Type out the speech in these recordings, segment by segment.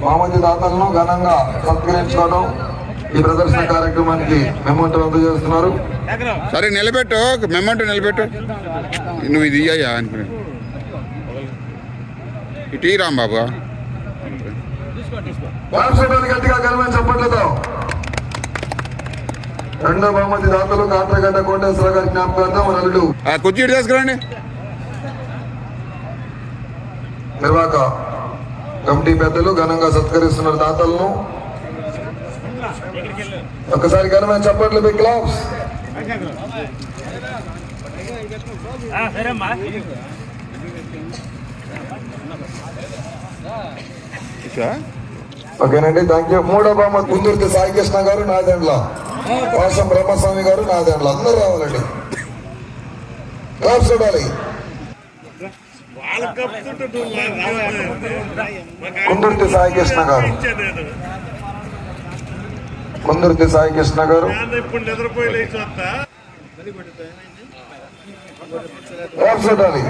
మామూలు దాతలను ఘనంగా సత్కరించుకోవడం ఈ ప్రదర్శన కార్యక్రమానికి మెమోంటో అందజేస్తున్నారు. సరే నిలబెట్టు, మెమోంటో నిలబెట్టు. నువ్వు ఇది ఇయ్యా అనుకున్నా ఇటీ రాంబాబు. గట్టిగా ఘనమైన చప్పట్లతో రెండో బహుమతి దాతలు కాట్రగడ్డ కోటేశ్వర గారి జ్ఞాపకార్థం నలుడు కుర్చీ తీసుకురండి. నిర్వాహక కమిటీ పెద్దలు ఘనంగా సత్కరిస్తున్నారు దాతలను. ఒకసారి ఘనమైన చప్పట్లు, బిగ్ క్లాప్స్. ఓకేనండి, థ్యాంక్ యూ. మూడో బహుమతి కుందుర్తి సాయికృష్ణ గారు నాదెండ్ల, పాశం బ్రహ్మస్వామి గారు నాదెండ్ల. అందరూ రావాలండి, క్లాప్స్ చూడాలి. కుందుర్తి సాయికృష్ణ గారు, కుందుర్తి సాయికృష్ణ గారు క్లాప్స్ చూడాలి.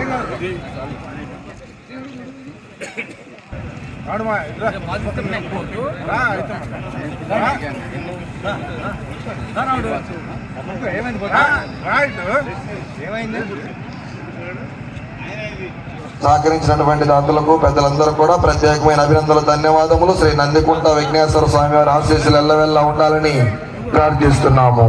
సహకరించినటువంటి దాతలకు పెద్దలందరూ కూడా ప్రత్యేకమైన అభినందనలు, ధన్యవాదములు. శ్రీ నందికుంట విఘ్నేశ్వర స్వామి వారి ఆశీస్సులు ఎల్లవెల్లా ఉండాలని ప్రార్థిస్తున్నాము.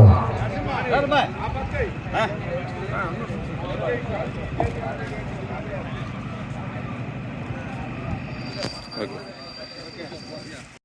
ఓకే.